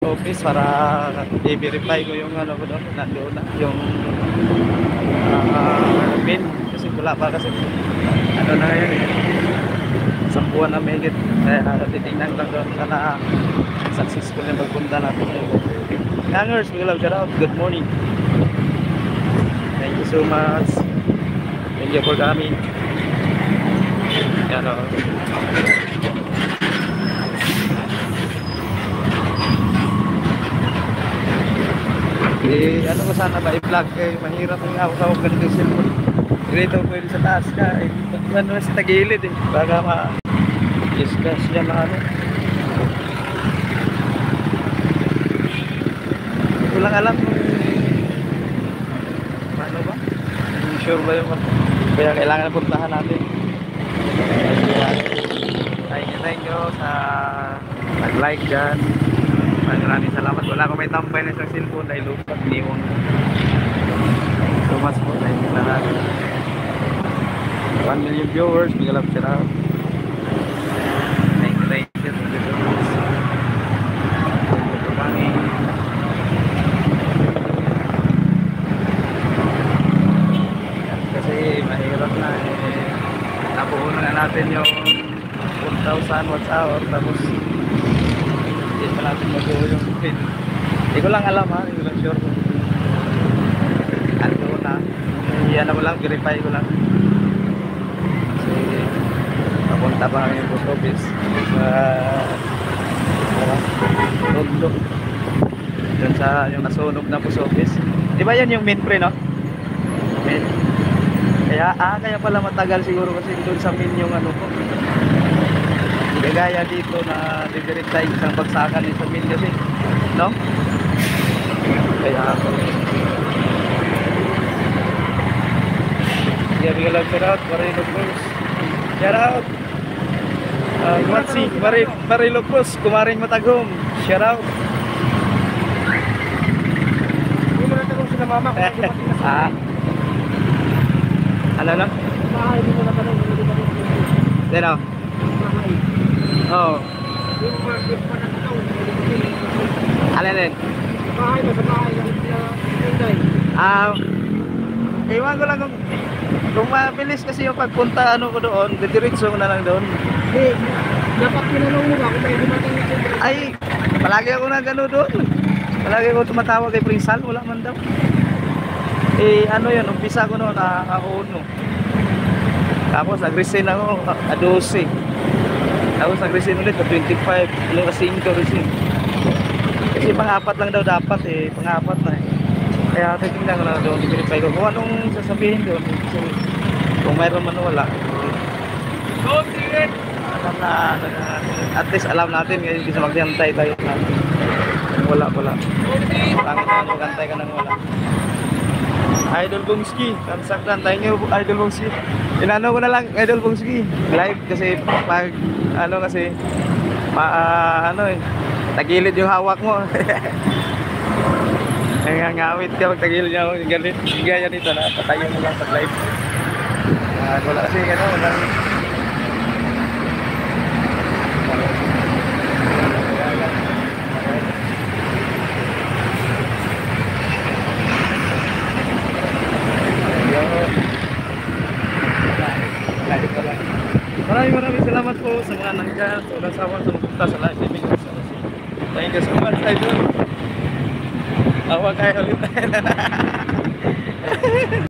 office para i-verify ko yung ano ko doon, nandoon na yung pin kasi wala pa kasi ano na yun eh, isang buwan na mahigit, kaya titignan lang doon sana successful yung pagpunta natin. Hangers, we love, shout out, good morning, thank you so much, thank you for coming. Yan o, ano ko sana ba i-vlog eh, mahirap yung hawak-hawak ganito yung cellphone. Dito pwede sa taas ka eh, ano sa tagilid eh, baka ma-discuss niya ano. Hindi ko lang alam kung ano ba, hindi sure ba yung kaya kailangan puntahan natin. Thank you sa nag-like dyan. Maraming salamat. Wala ko may tambay na isang cellphone dahil lupat niwang so much po. Thank you lahat. 1 million viewers. Big love, shout out. Thank you. Thank you so much. Kasi mahirap na eh. Napuhunan na natin yung 4,000 watts hour tapos hindi pa natin mag-uwi yung pin. Hindi ko lang alam ha, hindi ko lang sure kung ano na. Iyan ko lang, verify ko lang kasi papunta pa kami yung post office sa Tondo dun sa yung nasunog na post office. Di ba yan yung main pre no? Main. Kaya pala matagal siguro kasi doon sa main yung ano ko. Gaya dito na didiretay isang bagsakan sa main kasi, no? Kaya ako. Yeah, big love, shout out, Marilo Cruz. Shout out. Matsi, Marilo Cruz, Kumaring Matagong. Shout out. Hindi mo natagong sila mama kung ano na? bahay mo na tanong. Deno? Oo. Yung market pa natagong. Alin din? Bahay mo sa bahay ng Hyundai. Iwan ko lang kung mabilis kasi yung pagpunta ano ko doon, didiretso ko na lang doon. Hindi, dapat pinanong mo ba kung may dumating ito? Ay, palagi ako na gano'n doon. Palagi ako tumatawag kay Prinsal, wala man daw. Ano yun, umpisa ko noon, no. Tapos nag-resign ako, 12. Tapos nag-resign ulit, 25. Ano kasi 5 resign. Kasi pang-apat lang daw dapat pang-apat na Kaya titignan ko na doon, i-verify ko kung anong sasabihin doon. Kung mayroon man wala. Alam na, at least alam natin ngayon kasi maghihantay tayo natin. Wala. Pangit na maghantay ka nang wala. Idol Bongski, kansaktan, thank you Idol Bongski. Inano ko na lang Idol Bongski live kasi pag ano kasi tagilid yung hawak mo. Ngawit ka pag tagilid niya ako galit. Gaya nito na patayo mo lang sa live. Wala kasi wala. Maraming salamat po sa mga nandiyan, sa walang sawang sumupunta sa live streaming. Thank you so much, Idol. Awag kayo ulit.